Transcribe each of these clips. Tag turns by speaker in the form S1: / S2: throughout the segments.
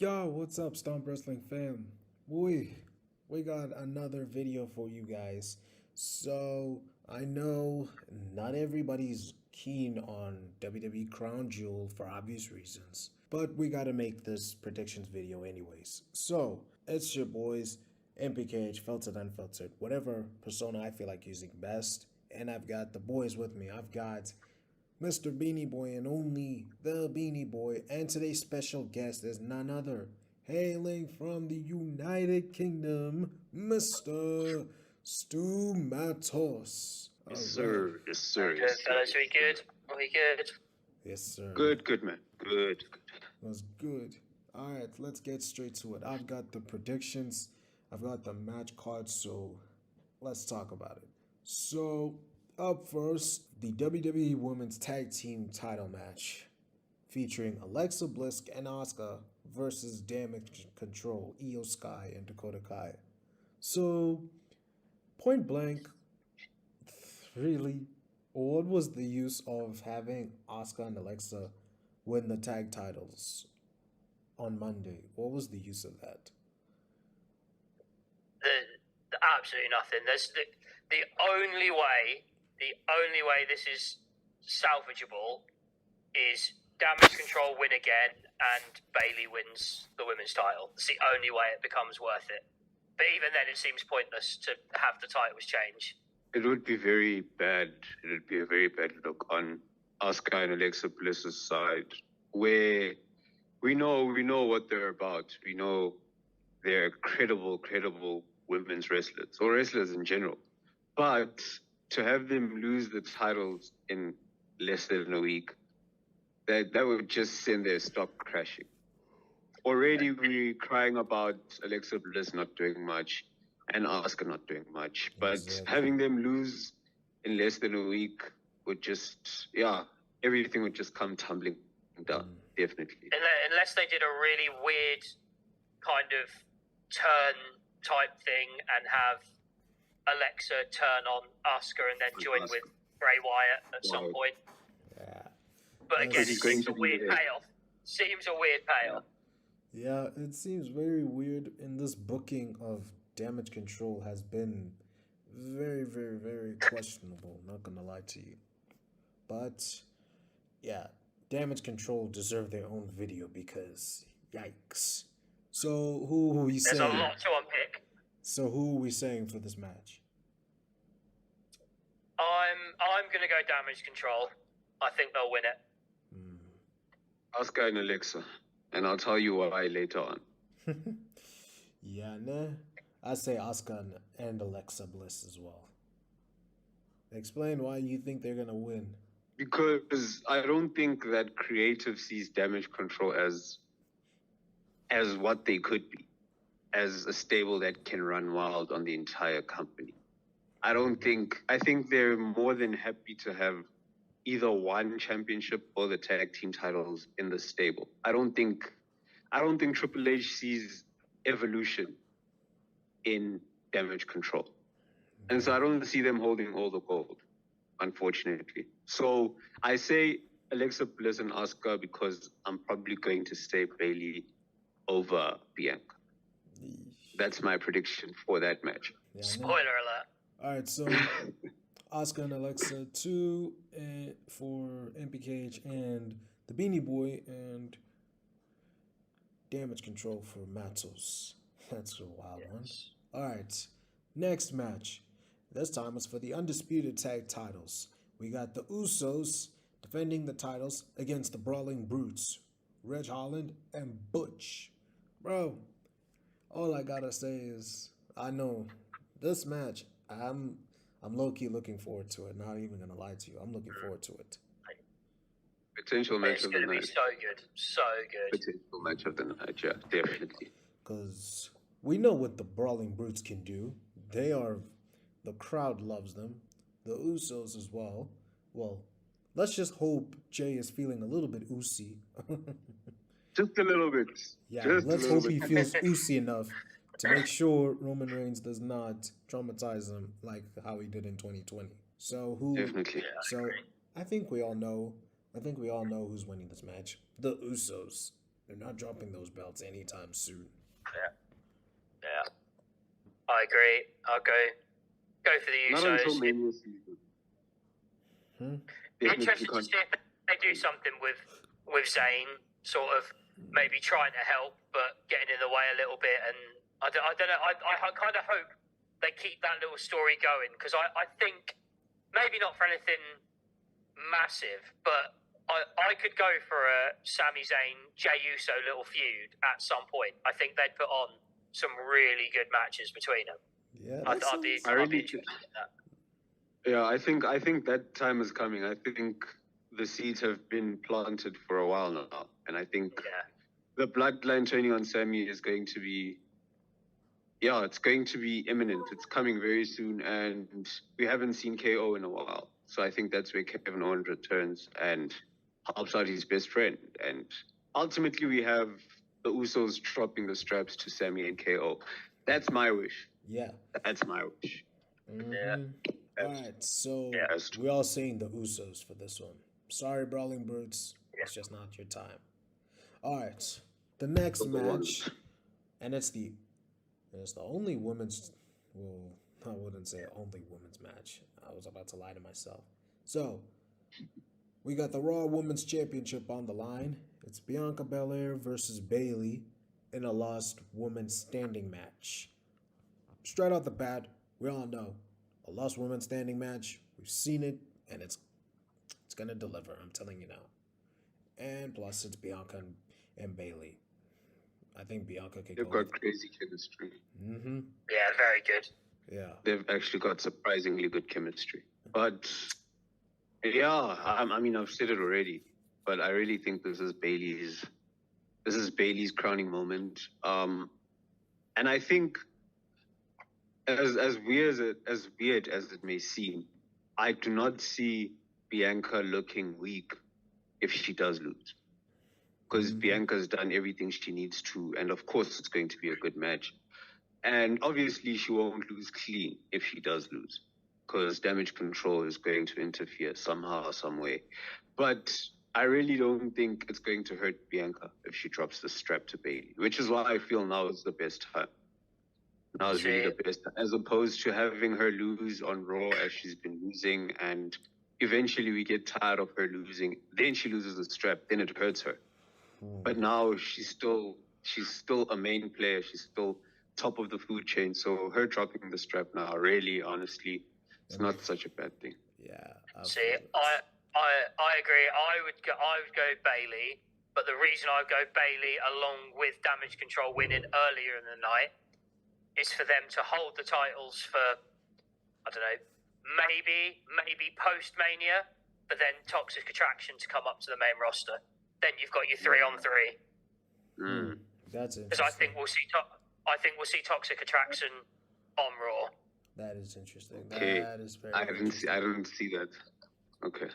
S1: Yo, what's up, STOMP Wrestling fam? We got another video for you guys. So, I know not everybody's keen on WWE Crown Jewel for obvious reasons, but we gotta make this predictions video anyways. So, it's your boys, MPKH, filtered, unfiltered, whatever persona I feel like using best. And I've got the boys with me. I've got Mr. Beanie Boy and only the Beanie Boy, and today's special guest is none other, hailing from the United Kingdom, Mr. Stu Matos.
S2: Yes, sir. Yes, sir.
S3: Good, fellas. We good? We good?
S1: Yes, sir.
S2: Good, man. Good.
S1: That's good. All right, let's get straight to it. I've got the predictions. I've got the match card, so let's talk about it. So, up first, the WWE Women's Tag Team title match featuring Alexa Bliss and Asuka versus Damage Control, Io Sky and Dakota Kai. So, point blank, really, what was the use of having Asuka and Alexa win the tag titles on Monday? What was the use of that?
S3: Absolutely nothing. There's the only way this is salvageable is Damage Control win again and Bayley wins the women's title. It's the only way it becomes worth it. But even then, it seems pointless to have the titles change.
S2: It would be very bad. It would be a very bad look on Asuka and Alexa Bliss's side, where we know what they're about. We know they're credible women's wrestlers, or wrestlers in general. But to have them lose the titles in less than a week, that would just send their stock crashing. Already we're crying about Alexa Bliss not doing much and Asuka not doing much. But having them lose in less than a week would just, everything would just come tumbling down, definitely.
S3: Unless they did a really weird kind of turn type thing and have Alexa turn on Asuka and then join with Bray Wyatt at some point.
S1: Yeah.
S3: But again, it seems a weird payoff. Seems a weird payoff.
S1: Yeah, it seems very weird. In this booking of Damage Control has been very questionable, not gonna lie to you. But yeah, Damage Control deserve their own video because yikes. So who are we saying?
S3: There's a lot to unpick.
S1: So who are we saying for this match?
S3: I'm gonna go Damage Control. I think they'll win it.
S2: Asuka and Alexa, and I'll tell you why later on.
S1: Yeah, nah. I say Asuka and Alexa Bliss as well. Explain why you think they're gonna win.
S2: Because I don't think that creative sees Damage Control as what they could be, as a stable that can run wild on the entire company. I think they're more than happy to have either one championship or the tag team titles in the stable. I don't think Triple H sees evolution in Damage Control. And so I don't see them holding all the gold, unfortunately. So I say Alexa Bliss and Asuka because I'm probably going to say Bayley over Bianca. That's my prediction for that match.
S1: Yeah,
S3: Spoiler alert.
S1: All right, so Asuka and Alexa 2 for MPKH and the Beanie Boy, and Damage Control for Matos. That's a wild one. All right, next match. This time it's for the Undisputed Tag Titles. We got the Usos defending the titles against the Brawling Brutes, Reg Holland and Butch. Bro, all I gotta say is, I know this match, I'm low-key looking forward to it. Not even gonna lie to you. I'm looking forward to it.
S2: Potential match of the night.
S3: It's gonna be so good.
S2: Potential match of the night, yeah, definitely.
S1: Because we know what the Brawling Brutes can do. The crowd loves them. The Usos as well. Well, let's just hope Jay is feeling a little bit oozy.
S2: Just a little bit.
S1: Yeah, let's hope he feels oozy enough to make sure Roman Reigns does not traumatize him like how he did in 2020. So
S2: Definitely.
S1: So I think we all know who's winning this match. The Usos. They're not dropping those belts anytime soon.
S3: Yeah. I agree. I'll go for the Usos.
S2: Not until Mania season.
S3: Interested to see if they do something with Zayn, sort of maybe trying to help, but getting in the way a little bit. And I don't know. I kind of hope they keep that little story going, because I think maybe not for anything massive, but I could go for a Sami Zayn, Jey Uso little feud at some point. I think they'd put on some really good matches between them.
S1: Yeah,
S3: I'd be interested in that.
S2: Yeah, I think that time is coming. I think the seeds have been planted for a while now, and I think the bloodline turning on Sami is going to be, it's going to be imminent. It's coming very soon, and we haven't seen KO in a while. So I think that's where Kevin Owens returns and helps out his best friend. And ultimately, we have the Usos dropping the straps to Sami and KO. That's my wish.
S1: Yeah.
S2: That's my wish.
S3: Yeah.
S1: All right, so we're all saying the Usos for this one. Sorry, Brawling Brutes. It's just not your time. All right, the next match, and it's the only women's. Well, I wouldn't say only women's match. I was about to lie to myself. So we got the Raw Women's Championship on the line. It's Bianca Belair versus Bayley in a Lost Women's Standing match. Straight out the bat, we all know a Lost Women's Standing match. We've seen it, and it's gonna deliver. I'm telling you now. And plus, it's Bianca and Bayley. I think Bianca could.
S2: They've got crazy chemistry.
S1: Mm-hmm.
S3: Yeah, very good.
S1: Yeah,
S2: they've actually got surprisingly good chemistry. But yeah, I mean, I've said it already, but I really think this is Bayley's crowning moment. And I think, as weird as it may seem, I do not see Bianca looking weak if she does lose, because Bianca's done everything she needs to, and of course it's going to be a good match. And obviously she won't lose clean if she does lose, because Damage Control is going to interfere somehow, some way. But I really don't think it's going to hurt Bianca if she drops the strap to Bayley, which is why I feel now is the best time. Now is really the best time, as opposed to having her lose on Raw as she's been losing, and eventually we get tired of her losing. Then she loses the strap, then it hurts her. But now she's still a main player. She's still top of the food chain. So her dropping the strap now, really, honestly, it's not such a bad thing.
S1: Yeah.
S3: See, I agree. I would go Bayley, but the reason I would go Bayley along with Damage Control winning earlier in the night is for them to hold the titles for, I don't know, maybe post Mania, but then Toxic Attraction to come up to the main roster. Then you've got your 3-on-3.
S1: That's it.
S3: Because I think we'll see Toxic Attraction on Raw.
S1: That is interesting.
S2: Okay.
S1: That is very.
S2: I didn't see that. Okay.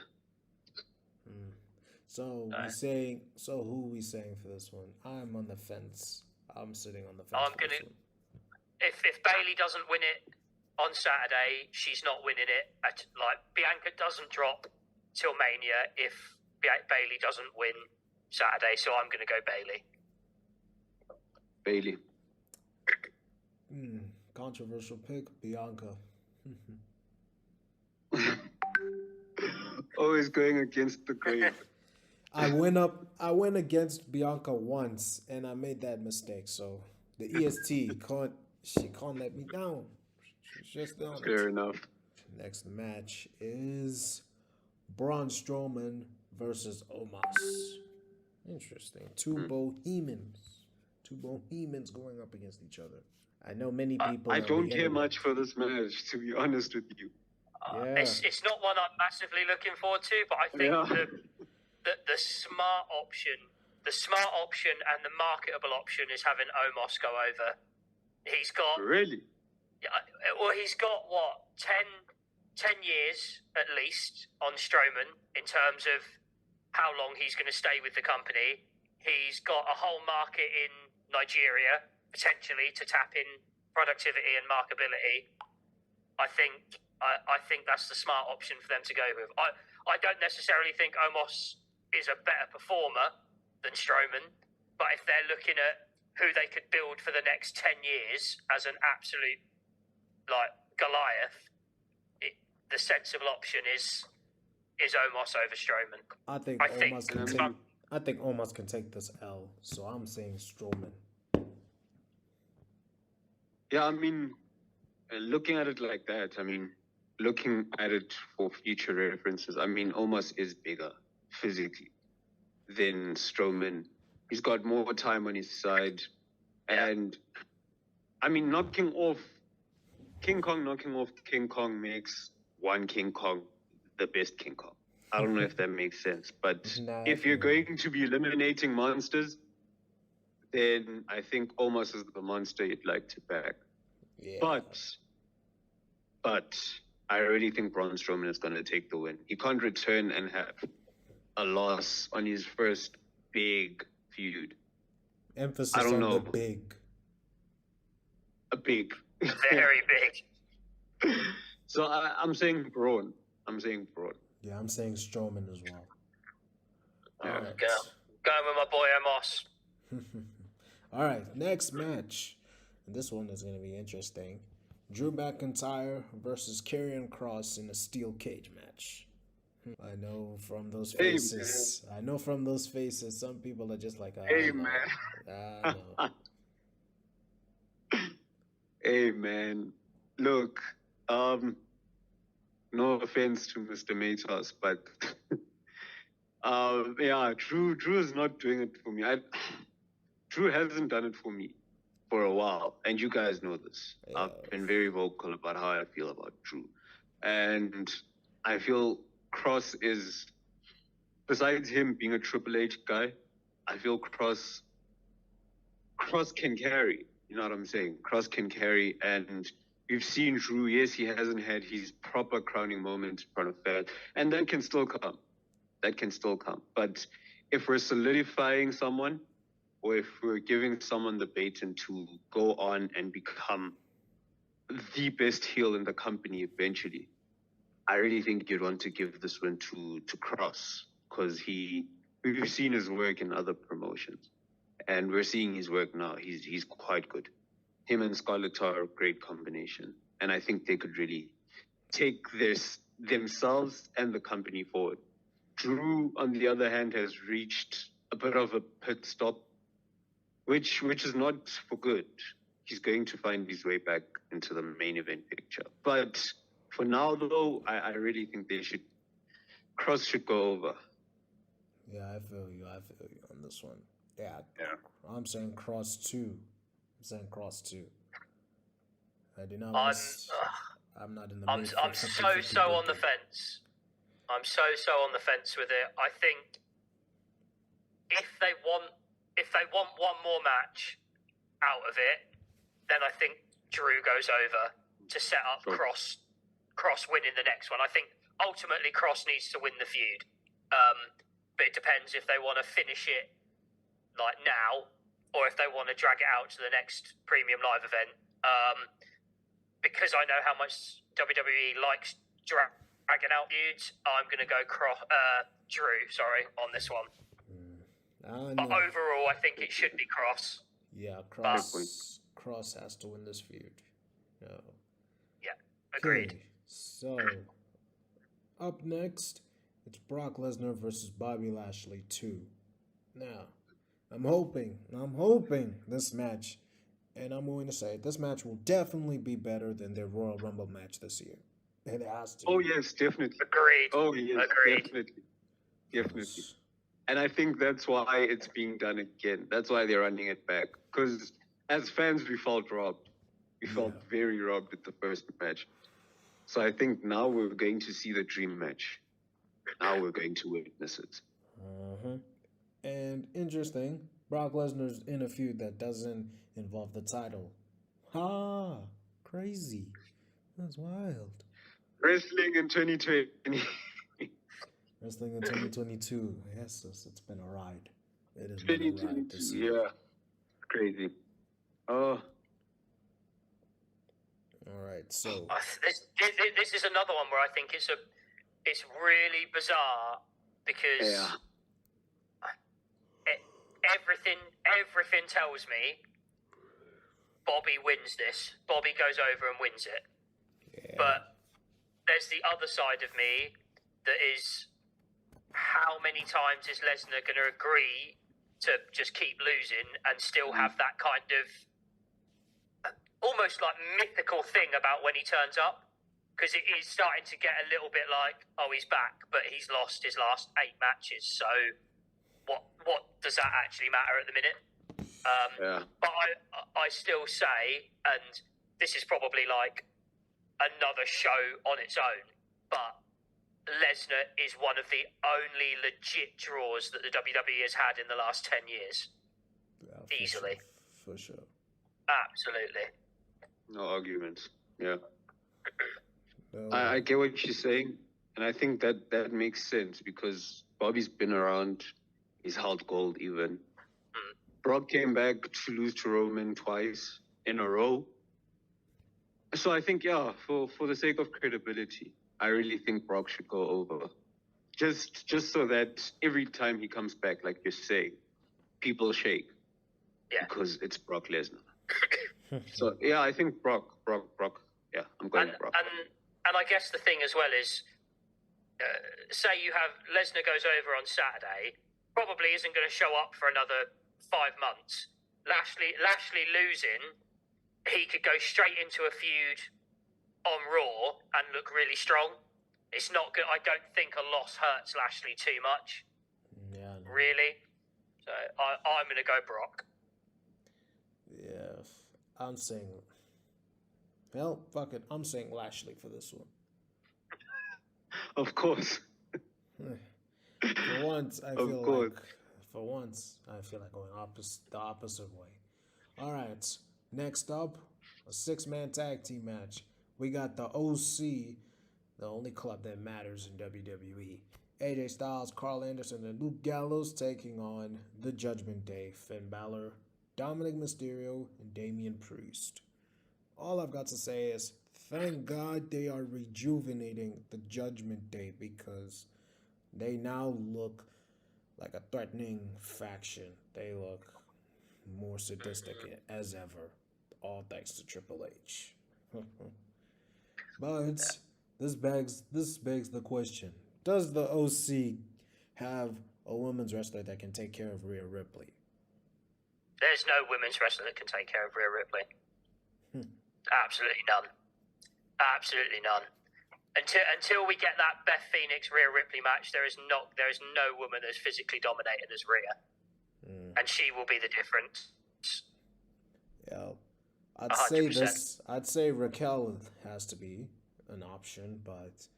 S1: So we saying. So who are we saying for this one? I'm on the fence. I'm sitting on the fence.
S3: I'm gonna. If Bayley doesn't win it on Saturday, she's not winning it. Bianca doesn't drop till Mania if Bayley doesn't win Saturday. So I'm gonna go Bayley.
S2: Bayley.
S1: Controversial pick, Bianca.
S2: Always going against the grain.
S1: I went against Bianca once, and I made that mistake. So the EST can't let me down. She's just down.
S2: Fair enough.
S1: Next match is Braun Strowman versus Omos. Interesting. Two Bohemians going up against each other. I know many people.
S2: I don't care much for this match, to be honest with you.
S3: It's not one I'm massively looking forward to, but I think the smart option and the marketable option is having Omos go over. He's got
S2: really.
S3: Well, he's got what 10 years at least on Strowman in terms of how long he's going to stay with the company. He's got a whole market in Nigeria potentially to tap in productivity and marketability. I think that's the smart option for them to go with. I don't necessarily think Omos is a better performer than Strowman, But if they're looking at who they could build for the next 10 years as an absolute, like, Goliath, the sensible option is Omos over Strowman.
S1: I think Omos can take this L, so I'm saying Strowman.
S2: Yeah, I mean, looking at it like that, I mean, looking at it for future references, I mean, Omos is bigger physically than Strowman. He's got more time on his side. And, I mean, knocking off King Kong makes one King Kong the best King Kong. I don't know if that makes sense. But if you're going to be eliminating monsters, then I think Omos is the monster you'd like to back.
S1: Yeah.
S2: But I really think Braun Strowman is going to take the win. He can't return and have a loss on his first big feud.
S1: Emphasis
S2: I don't
S1: on
S2: know.
S1: the big.
S2: A big.
S3: Very big.
S2: So I'm saying Braun.
S1: Yeah, I'm saying Strowman as well.
S2: Yeah.
S1: All right.
S3: Going with my boy Omos.
S1: All right, next match. And this one is going to be interesting. Drew McIntyre versus Karrion Kross in a steel cage match. I know from those faces. Some people are just like,
S2: Hey, Hey, man. Look, no offense to Mr. Matos, but yeah, Drew is not doing it for me. Drew hasn't done it for me for a while, and you guys know this.
S1: Yeah.
S2: I've been very vocal about how I feel about Drew. And I feel Kross is, besides him being a Triple H guy, I feel Kross can carry. You know what I'm saying? Kross can carry, and we've seen Drew. Yes, he hasn't had his proper crowning moment in front of fans, and that can still come. But if we're solidifying someone, or if we're giving someone the baton to go on and become the best heel in the company eventually, I really think you'd want to give this one to Kross, because we've seen his work in other promotions, and we're seeing his work now. He's quite good. Him and Scarlett are a great combination, and I think they could really take themselves and the company forward. Drew, on the other hand, has reached a bit of a pit stop, which is not for good. He's going to find his way back into the main event picture. But for now, though, I really think Kross should go over.
S1: Yeah, I feel you on this one. Yeah. I'm saying Kross too. I do not. I'm not in the.
S3: I'm so on the fence. I'm so on the fence with it. I think if they want one more match out of it, then I think Drew goes over to set up Kross winning the next one. I think ultimately Kross needs to win the feud, but it depends if they want to finish it like now, or if they want to drag it out to the next premium live event. Because I know how much WWE likes dragging out feuds, I'm going to go Drew on this one. But overall, I think it should be Kross.
S1: Yeah, Kross has to win this feud. No.
S3: Yeah, agreed.
S1: Okay, so, up next, it's Brock Lesnar versus Bobby Lashley 2. Now, I'm hoping this match, and I'm going to say this match will definitely be better than their Royal Rumble match this year. It has to.
S2: Oh, yes, definitely.
S3: Agreed.
S2: Oh, yes,
S3: agreed.
S2: Definitely. And I think that's why it's being done again. That's why they're running it back. Because as fans, we felt robbed. We felt very robbed with the first match. So I think now we're going to see the dream match. Now we're going to witness it.
S1: And interesting, Brock Lesnar's in a feud that doesn't involve the title. Crazy. That's wild.
S2: Wrestling in 2020.
S1: Wrestling in 2022. Yes, it's been a ride. It has been a ride this year.
S2: Yeah. Crazy. Oh.
S1: All right, so
S3: this is another one where I think it's really bizarre because everything everything tells me Bobby wins this. Bobby goes over and wins it.
S1: Yeah.
S3: But there's the other side of me that is, how many times is Lesnar going to agree to just keep losing and still have that kind of almost like mythical thing about when he turns up? Because it is starting to get a little bit like, oh, he's back, but he's lost his last 8 matches. So what does that actually matter at the minute? But I still say, and this is probably like another show on its own, but Lesnar is one of the only legit draws that the WWE has had in the last 10 years.
S1: Yeah,
S3: Easily.
S1: For sure.
S3: Absolutely.
S2: No arguments. Yeah.
S1: No.
S2: I get what you're saying, and I think that makes sense because Bobby's been around. He's held gold even. Brock came back to lose to Roman twice in a row. So I think, yeah, for the sake of credibility, I really think Brock should go over. Just so that every time he comes back, like you're saying, people shake.
S3: Yeah.
S2: Because it's Brock Lesnar. So, yeah, I think Brock. Yeah, I'm going Brock.
S3: And I guess the thing as well is, say you have Lesnar goes over on Saturday, probably isn't going to show up for another 5 months. Lashley losing, he could go straight into a feud on Raw and look really strong. It's not good. I don't think a loss hurts Lashley too much.
S1: Yeah. No.
S3: Really. So I'm going to go Brock.
S1: Yeah. I'm saying. Well, fuck it. I'm saying Lashley for this one.
S2: Of course.
S1: For once, I feel
S2: course.
S1: like going the opposite way. All right. Next up, a 6-man tag team match. We got the OC, the only club that matters in WWE. AJ Styles, Carl Anderson, and Luke Gallows taking on the Judgment Day. Finn Balor, Dominic Mysterio, and Damian Priest. All I've got to say is, thank God they are rejuvenating the Judgment Day because they now look like a threatening faction. They look more sadistic as ever, all thanks to Triple H. But this begs the question: does the OC have a women's wrestler that can take care of Rhea Ripley?
S3: There's no women's wrestler that can take care of Rhea Ripley. Absolutely none. Absolutely none. Until we get that Beth Phoenix Rhea Ripley match, there is no woman as physically dominated as Rhea, and she will be the difference.
S1: Yeah,
S3: 100%.
S1: I'd say Raquel has to be an option, but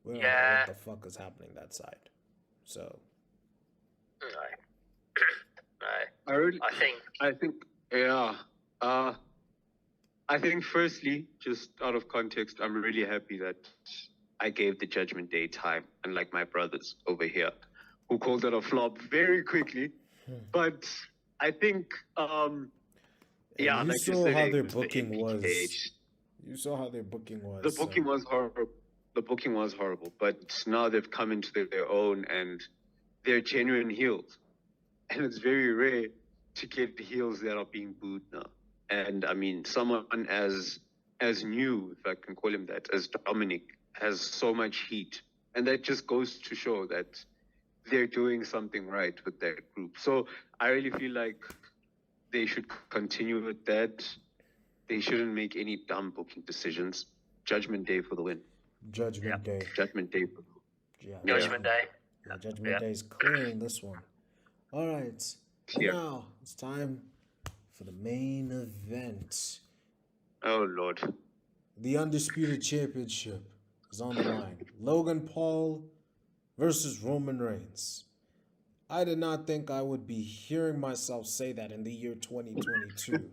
S1: we don't know what the fuck is happening that side. So
S3: No.
S2: I think firstly, just out of context, I'm really happy that I gave the Judgment Day time, unlike my brothers over here, who called it a flop very quickly. But I think,
S1: you
S2: like
S1: saw
S2: you said,
S1: how
S2: it
S1: their
S2: was the
S1: booking was.
S2: MPKH.
S1: You saw how their booking was.
S2: The booking was horrible. The booking was horrible, but now they've come into their own and they're genuine heels. And it's very rare to get heels that are being booed now. And I mean, someone as new, if I can call him that, as Dominic, has so much heat. And that just goes to show that they're doing something right with that group. So I really feel like they should continue with that. They shouldn't make any dumb booking decisions. Judgment Day for the win.
S1: Judgment Day.
S2: Judgment Day for the win.
S3: Judgment Day.
S1: Yeah, Judgment Day is clearing this one. All right. And now it's time for the main event.
S2: Oh, Lord.
S1: The Undisputed Championship is on the line. Logan Paul versus Roman Reigns. I did not think I would be hearing myself say that in the year 2022.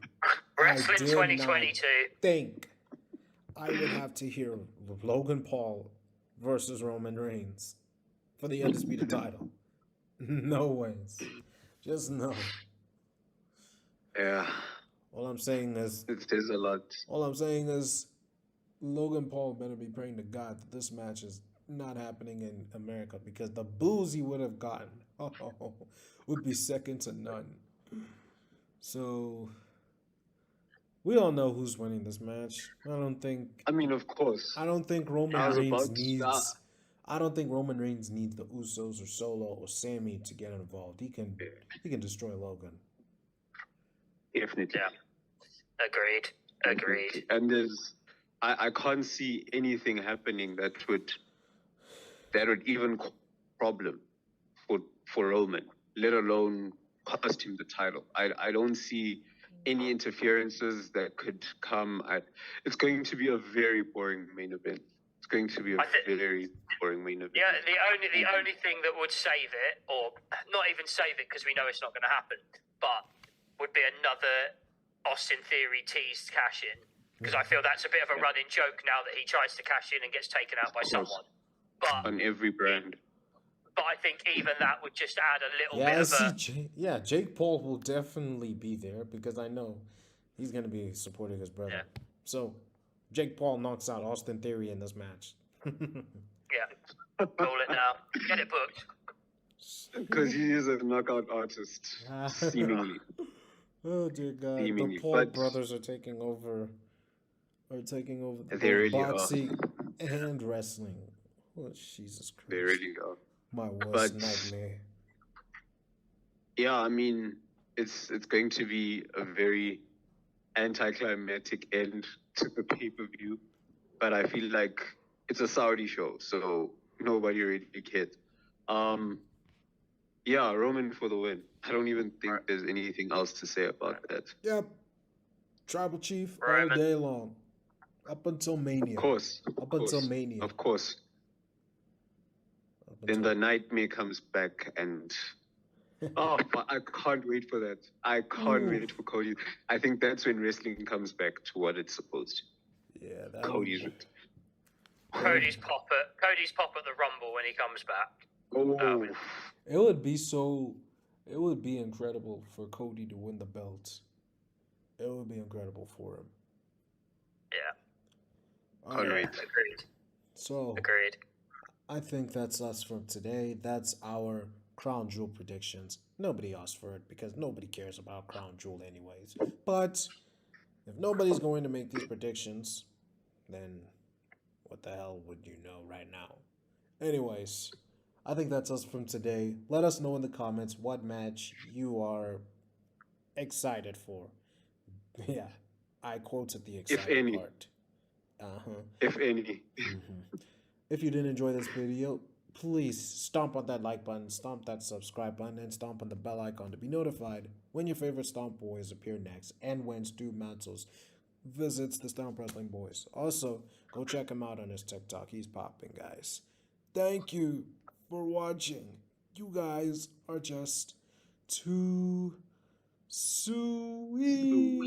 S3: Wrestling
S1: I did
S3: 2022.
S1: not think I would have to hear Logan Paul versus Roman Reigns for the Undisputed title. No ways. Just no.
S2: Yeah.
S1: All I'm saying is...
S2: It says a lot.
S1: All I'm saying is Logan Paul better be praying to God that this match is not happening in America because the boos he would have gotten would be second to none. So we all know who's winning this match.
S2: I mean, of course.
S1: I don't think
S2: I
S1: Roman
S2: was
S1: Reigns
S2: about to
S1: needs. I don't think Roman Reigns needs the Usos or Solo or Sammy to get involved. He can destroy Logan.
S2: Definitely.
S3: Yeah. Agreed.
S2: And I can't see anything happening that would even cause a problem for Roman, let alone cost him the title. I don't see any interferences that could come. It's going to be a very boring main event. It's going to be a very boring main event.
S3: Yeah, the only thing that would save it, or not even save it because we know it's not going to happen, but would be another Austin Theory teased cash in, because I feel that's a bit of a running joke now that he tries to cash in and gets taken out by someone. But
S2: on every brand.
S3: But I think even that would just add a little bit of
S1: Jake Paul will definitely be there because I know he's going to be supporting his brother.
S3: Yeah.
S1: So Jake Paul knocks out Austin Theory in this match.
S3: Yeah. Call it now. Get it booked.
S2: Because he is a knockout artist, seemingly.
S1: Oh dear God!
S2: Seemingly.
S1: The Paul brothers are taking over.
S2: They really
S1: boxing and wrestling. Oh Jesus Christ!
S2: They really are.
S1: My worst nightmare.
S2: Yeah, I mean, it's going to be a very anticlimactic end to the pay-per-view, but I feel like it's a Saudi show, so nobody really cares. Yeah, Roman for the win. I don't even think there's anything else to say about that.
S1: Yep. Tribal Chief
S3: Roman.
S1: all day long. Up until Mania.
S2: Of course.
S1: Until Mania.
S2: Of course. Then the Nightmare comes back and... Oh, I can't wait for that. I can't wait for Cody. I think that's when wrestling comes back to what it's supposed to.
S1: Yeah, that
S2: Cody's
S3: pop at the Rumble when he comes back.
S2: Oh.
S1: It would be incredible for Cody to win the belt. It would be incredible for him.
S3: Yeah.
S2: Agreed.
S1: So,
S3: Agreed.
S1: I think that's us for today. That's our Crown Jewel predictions. Nobody asked for it because nobody cares about Crown Jewel anyways. But if nobody's going to make these predictions, then what the hell would you know right now? Anyways, I think that's us from today. Let us know in the comments what match you are excited for. Yeah, I quoted the excited part.
S2: If any.
S1: If you did enjoy this video, please stomp on that like button, stomp that subscribe button, and stomp on the bell icon to be notified when your favorite Stomp Boys appear next and when Stu Matzels visits the Stomp Wrestling Boys. Also, go check him out on his TikTok. He's popping, guys. Thank you for watching. You guys are just too sweet.